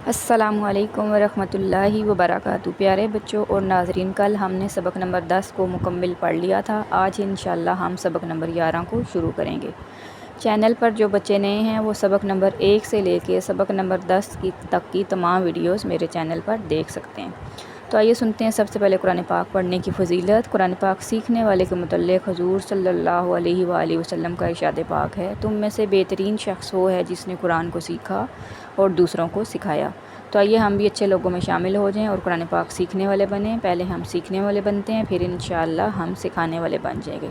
السلام علیکم ورحمۃ اللہ وبرکاتہ۔ پیارے بچوں اور ناظرین، کل ہم نے سبق نمبر 10 کو مکمل پڑھ لیا تھا۔ آج انشاءاللہ ہم سبق نمبر 11 کو شروع کریں گے۔ چینل پر جو بچے نئے ہیں وہ سبق نمبر 1 سے لے کے سبق نمبر 10 تک کی تمام ویڈیوز میرے چینل پر دیکھ سکتے ہیں۔ تو آئیے سنتے ہیں سب سے پہلے قرآن پاک پڑھنے کی فضیلت۔ قرآن پاک سیکھنے والے کے متعلق حضور صلی اللہ علیہ وآلہ وسلم کا ارشاد پاک ہے، تم میں سے بہترین شخص وہ ہے جس نے قرآن کو سیکھا اور دوسروں کو سکھایا۔ تو آئیے ہم بھی اچھے لوگوں میں شامل ہو جائیں اور قرآن پاک سیکھنے والے بنیں۔ پہلے ہم سیکھنے والے بنتے ہیں، پھر انشاءاللہ ہم سکھانے والے بن جائیں گے۔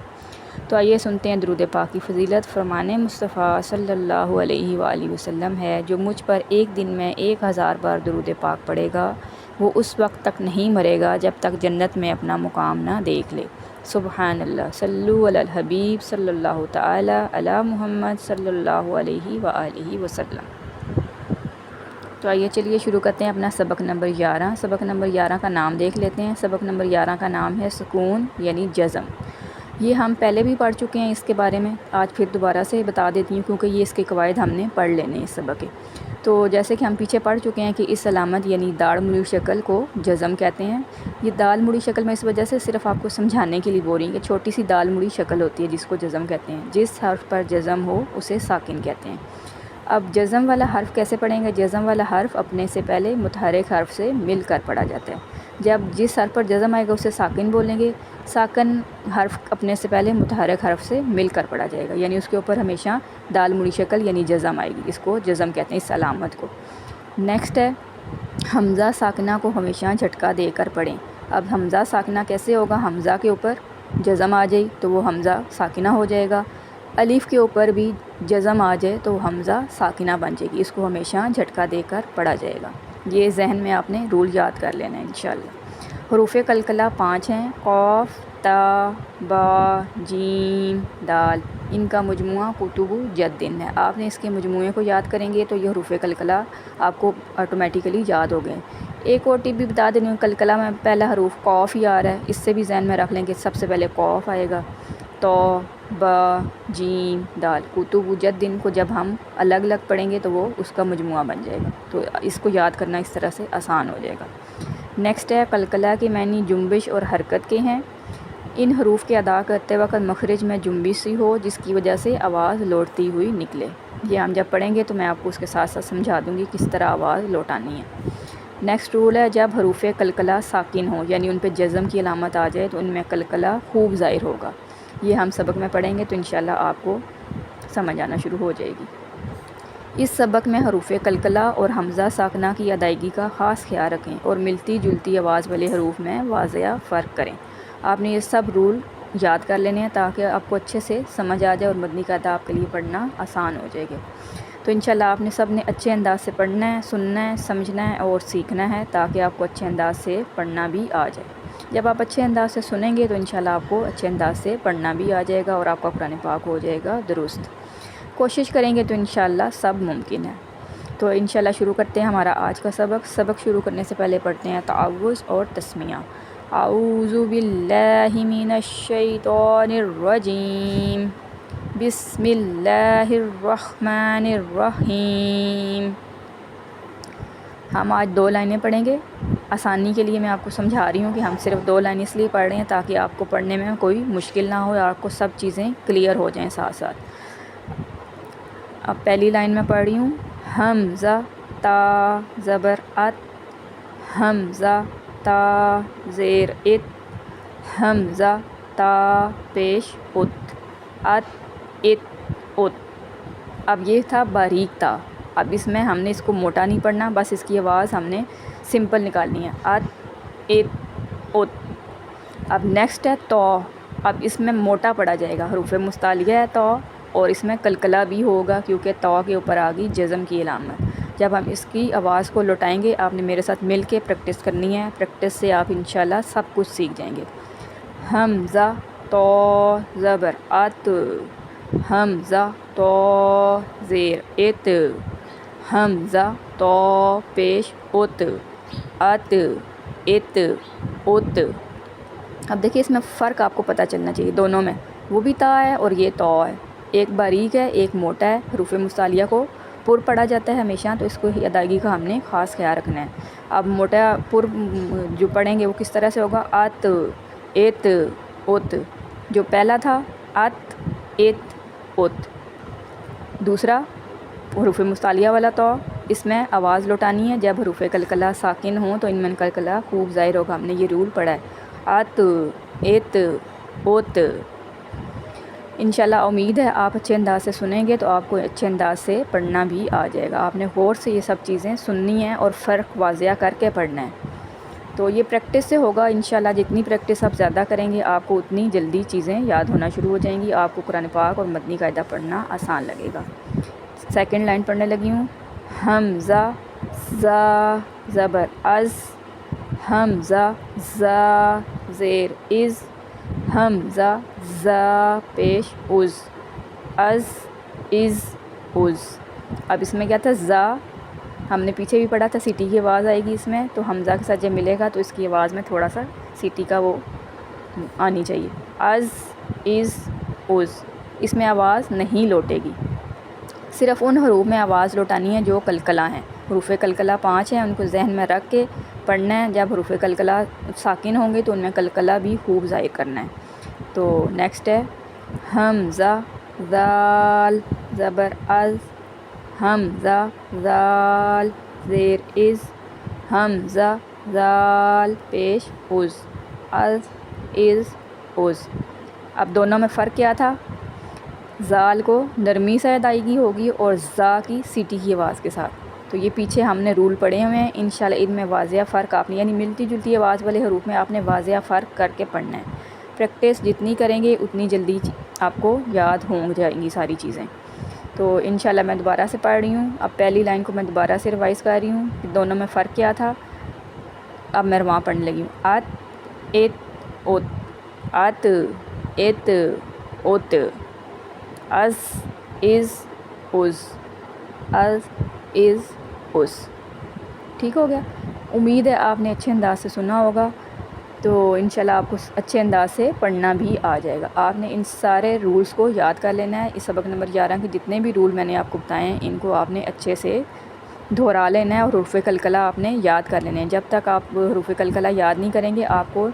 تو آئیے سنتے ہیں درود پاک کی فضیلت۔ فرمان مصطفیٰ صلی اللہ علیہ وآلہ وسلم ہے، جو مجھ پر ایک دن میں 1000 بار درود پاک پڑھے گا وہ اس وقت تک نہیں مرے گا جب تک جنت میں اپنا مقام نہ دیکھ لے۔ سبحان اللہ، صلو علی الحبیب صلی اللہ تعالی علی محمد صلی اللہ علیہ وآلہ وسلم۔ تو آئیے چلیے شروع کرتے ہیں اپنا سبق نمبر 11۔ سبق نمبر 11 کا نام دیکھ لیتے ہیں۔ سبق نمبر 11 کا نام ہے سکون یعنی جزم۔ یہ ہم پہلے بھی پڑھ چکے ہیں اس کے بارے میں، آج پھر دوبارہ سے بتا دیتی ہوں کیونکہ یہ اس کے قواعد ہم نے پڑھ لینے ہیں اس سبق کے۔ تو جیسے کہ ہم پیچھے پڑھ چکے ہیں کہ اس علامت یعنی داڑھ مڑی شکل کو جزم کہتے ہیں۔ یہ دال مڑی شکل میں اس وجہ سے صرف آپ کو سمجھانے کے لیے بول رہی ہیں کہ چھوٹی سی دال مڑی شکل ہوتی ہے جس کو جزم کہتے ہیں۔ جس حرف پر جزم ہو اسے ساکن کہتے ہیں۔ اب جزم والا حرف کیسے پڑھیں گے؟ جزم والا حرف اپنے سے پہلے متحرک حرف سے مل کر پڑھا جاتا ہے۔ جب جس حرف پر جزم آئے گا اسے ساکن بولیں گے۔ ساکن حرف اپنے سے پہلے متحرک حرف سے مل کر پڑھا جائے گا، یعنی اس کے اوپر ہمیشہ دال مڑی شکل یعنی جزم آئے گی۔ اس کو جزم کہتے ہیں، اس علامت کو۔ نیکسٹ ہے حمزہ ساکنہ کو ہمیشہ جھٹکا دے کر پڑھیں۔ اب حمزہ ساکنہ کیسے ہوگا؟ حمزہ کے اوپر جزم آ جائے تو وہ حمزہ ساکنہ ہو جائے گا۔ الف کے اوپر بھی جزم آ جائے تو حمزہ ساکنہ بن جائے گی۔ اس کو ہمیشہ جھٹکا دے کر پڑھا جائے گا۔ یہ ذہن میں آپ نے رول یاد کر لینا ہے انشاءاللہ۔ حروف قلقلہ 5 ہیں، قاف، تا، با، جیم، دال۔ ان کا مجموعہ قطب جدن ہے۔ آپ نے اس کے مجموعے کو یاد کریں گے تو یہ حروف قلقلہ آپ کو آٹومیٹیکلی یاد ہو گئے۔ ایک اور ٹپ بھی بتا دیں، قلقلہ میں پہلا حروف قاف ہی آ رہا ہے، اس سے بھی ذہن میں رکھ لیں کہ سب سے پہلے قاف آئے گا۔ تو، با، جیم، دال۔ قطب جدن کو جب ہم الگ الگ پڑھیں گے تو وہ اس کا مجموعہ بن جائے گا، تو اس کو یاد کرنا اس طرح سے آسان ہو جائے گا۔ نیکسٹ ہے قلقلہ کے معنی جنبش اور حرکت کے ہیں۔ ان حروف کے ادا کرتے وقت مخرج میں جنبش سی ہو جس کی وجہ سے آواز لوٹتی ہوئی نکلے۔ یہ ہم جب پڑھیں گے تو میں آپ کو اس کے ساتھ ساتھ سمجھا دوں گی کس طرح آواز لوٹانی ہے۔ نیکسٹ رول ہے جب حروف قلقلہ ساکن ہوں یعنی ان پہ جزم کی علامت آ جائے تو ان میں قلقلہ خوب ظاہر ہوگا۔ یہ ہم سبق میں پڑھیں گے تو انشاءاللہ آپ کو سمجھ آنا شروع ہو جائے گی۔ اس سبق میں حروف قلقلہ اور حمزہ ساکنہ کی ادائیگی کا خاص خیال رکھیں اور ملتی جلتی آواز والے حروف میں واضح فرق کریں۔ آپ نے یہ سب رول یاد کر لینے ہیں تاکہ آپ کو اچھے سے سمجھ آ جائے اور مدنی قاعدہ آپ کے لیے پڑھنا آسان ہو جائے گا۔ تو انشاءاللہ آپ نے سب نے اچھے انداز سے پڑھنا ہے، سننا ہے، سمجھنا ہے اور سیکھنا ہے تاکہ آپ کو اچھے انداز سے پڑھنا بھی آ جائے۔ جب آپ اچھے انداز سے سنیں گے تو انشاءاللہ آپ کو اچھے انداز سے پڑھنا بھی آ جائے گا اور آپ کا قرآن پاک ہو جائے گا درست۔ کوشش کریں گے تو انشاءاللہ سب ممکن ہے۔ تو انشاءاللہ شروع کرتے ہیں ہمارا آج کا سبق۔ سبق شروع کرنے سے پہلے پڑھتے ہیں تعوذ اور تسمیہ۔ اعوذ باللہ من الشیطان الرجیم، بسم اللہ الرحمن الرحیم۔ ہم آج 2 لائنیں پڑھیں گے۔ آسانی کے لیے میں آپ کو سمجھا رہی ہوں کہ ہم صرف 2 لائنیں اس لیے پڑھ رہے ہیں تاکہ آپ کو پڑھنے میں کوئی مشکل نہ ہو اور آپ کو سب چیزیں کلیئر ہو جائیں ساتھ ساتھ۔ اب پہلی لائن میں پڑھ رہی ہوں، حمزہ تا زبر ات، حمزہ تا زیر ات، حمزہ تا پیش ات، ات ات ات۔ اب یہ تھا باریک تا، اب اس میں ہم نے اس کو موٹا نہیں پڑھنا، بس اس کی آواز ہم نے سمپل نکالنی ہے، ات ات ات۔ اب نیکسٹ ہے تو، اب اس میں موٹا پڑھا جائے گا، حروف مستعلیہ ہے تو، اور اس میں قلقلہ بھی ہوگا کیونکہ تو کے اوپر آ گئی جزم کی علامت۔ جب ہم اس کی آواز کو لوٹائیں گے آپ نے میرے ساتھ مل کے پریکٹس کرنی ہے، پریکٹس سے آپ انشاءاللہ سب کچھ سیکھ جائیں گے۔ حمزہ تو زبر ات، حمزہ تو زیر ات، حمزہ تو پیش ات، ات ات ات۔ اب دیکھیے اس میں فرق آپ کو پتہ چلنا چاہیے دونوں میں، وہ بھی تا ہے اور یہ تو ہے، ایک باریک ہے ایک موٹا ہے۔ حروف مستعلیہ کو پر پڑھا جاتا ہے ہمیشہ، تو اس کو ادائیگی کا ہم نے خاص خیال رکھنا ہے۔ اب موٹا پر جو پڑھیں گے وہ کس طرح سے ہوگا، ات، ایت، اوت۔ جو پہلا تھا ات، ایت، اوت۔ دوسرا حروف مستعلیہ والا تو اس میں آواز لوٹانی ہے، جب حروف قلقلہ ساکن ہوں تو ان میں قلقلہ خوب ظاہر ہوگا، ہم نے یہ رول پڑھا ہے۔ ات، ایت، اوت۔ انشاءاللہ امید ہے آپ اچھے انداز سے سنیں گے تو آپ کو اچھے انداز سے پڑھنا بھی آ جائے گا۔ آپ نے غور سے یہ سب چیزیں سننی ہیں اور فرق واضح کر کے پڑھنا ہے، تو یہ پریکٹس سے ہوگا انشاءاللہ۔ جتنی پریکٹس آپ زیادہ کریں گے آپ کو اتنی جلدی چیزیں یاد ہونا شروع ہو جائیں گی، آپ کو قرآن پاک اور مدنی قاعدہ پڑھنا آسان لگے گا۔ سیکنڈ لائن پڑھنے لگی ہوں۔ حمزہ زا زبر از، حمزہ زا زیر از، حمزہ زا پیش از، از اب اس میں کیا تھا، زا ہم نے پیچھے بھی پڑھا تھا، سیٹی کی آواز آئے گی اس میں، تو حمزہ کے ساتھ جب ملے گا تو اس کی آواز میں تھوڑا سا سیٹی کا وہ آنی چاہیے۔ از، اس میں آواز نہیں لوٹے گی، صرف ان حروف میں آواز لوٹانی ہے جو قلقلہ ہیں۔ حروف قلقلہ 5 ہیں، ان کو ذہن میں رکھ کے پڑھنا ہے، جب حروف قلقلہ ساکن ہوں گے تو ان میں قلقلہ بھی خوب ظاہر کرنا ہے۔ تو نیکسٹ ہے حمزہ ذال زبر از، حمزہ ذال زیر از، حمزہ ذال پیش از۔ اب دونوں میں فرق کیا تھا، ذال کو نرمی سے ادائیگی ہوگی اور زا کی سیٹی کی آواز کے ساتھ، تو یہ پیچھے ہم نے رول پڑھے ہوئے ہیں۔ انشاءاللہ ان میں واضح فرق آپ نے، یعنی ملتی جلتی آواز والے حروف میں آپ نے واضح فرق کر کے پڑھنا ہے۔ پریکٹس جتنی کریں گے اتنی جلدی آپ کو یاد ہوں جائیں گی ساری چیزیں۔ تو انشاءاللہ میں دوبارہ سے پڑھ رہی ہوں، اب پہلی لائن کو میں دوبارہ سے ریوائز کر رہی ہوں کہ دونوں میں فرق کیا تھا۔ اب میں وہاں پڑھنے لگی ہوں، ات، ایت، اوت، ات، ایت، اوت، از، از۔ ٹھیک ہو گیا؟ امید ہے آپ نے اچھے انداز سے سنا ہوگا، تو انشاءاللہ آپ کو اچھے انداز سے پڑھنا بھی آ جائے گا۔ آپ نے ان سارے رولز کو یاد کر لینا ہے۔ اس سبق نمبر 11 کے جتنے بھی رول میں نے آپ کو بتائے ہیں ان کو آپ نے اچھے سے دہرا لینا ہے اور حروف قلقلہ آپ نے یاد کر لینے ہیں۔ جب تک آپ حروف قلقلہ یاد نہیں کریں گے آپ کو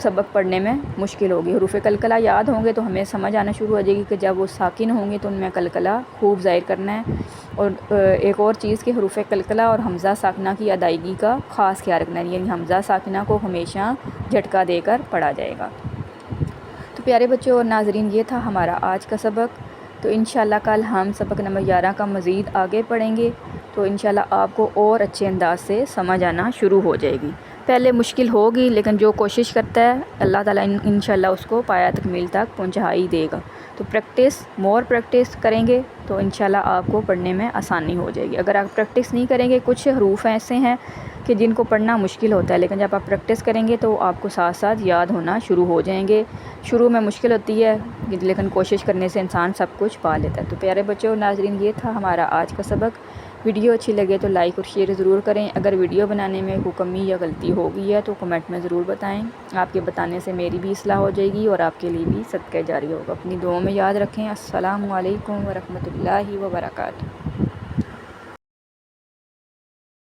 سبق پڑھنے میں مشکل ہوگی۔ حروف قلقلہ یاد ہوں گے تو ہمیں سمجھ آنا شروع ہو جائے گی کہ جب وہ ساکن ہوں گے تو ان میں قلقلہ خوب ظاہر کرنا ہے۔ اور ایک اور چیز کہ حروف قلقلہ اور حمزہ ساکنہ کی ادائیگی کا خاص خیال رکھنا ہے، یعنی حمزہ ساکنہ کو ہمیشہ جھٹکا دے کر پڑھا جائے گا۔ تو پیارے بچوں اور ناظرین، یہ تھا ہمارا آج کا سبق۔ تو انشاءاللہ کل ہم سبق نمبر 11 کا مزید آگے پڑھیں گے، تو انشاءاللہ آپ کو اور اچھے انداز سے سمجھ آنا شروع ہو جائے گی۔ پہلے مشکل ہوگی لیکن جو کوشش کرتا ہے اللہ تعالیٰ انشاءاللہ اس کو پایہ تکمیل تک پہنچا ہی دے گا۔ تو مور پریکٹس کریں گے تو انشاءاللہ آپ کو پڑھنے میں آسانی ہو جائے گی۔ اگر آپ پریکٹس نہیں کریں گے، کچھ حروف ایسے ہیں کہ جن کو پڑھنا مشکل ہوتا ہے، لیکن جب آپ پریکٹس کریں گے تو آپ کو ساتھ ساتھ یاد ہونا شروع ہو جائیں گے۔ شروع میں مشکل ہوتی ہے لیکن کوشش کرنے سے انسان سب کچھ پا لیتا ہے۔ تو پیارے بچوں اور ناظرین، یہ تھا ہمارا آج کا سبق۔ ویڈیو اچھی لگے تو لائک اور شیئر ضرور کریں۔ اگر ویڈیو بنانے میں کوئی کمی یا غلطی ہو گئی ہے تو کمنٹ میں ضرور بتائیں۔ آپ کے بتانے سے میری بھی اصلاح ہو جائے گی اور آپ کے لیے بھی صدقہ جاری ہوگا۔ اپنی دعاؤں میں یاد رکھیں۔ السلام علیکم ورحمۃ اللہ وبرکاتہ۔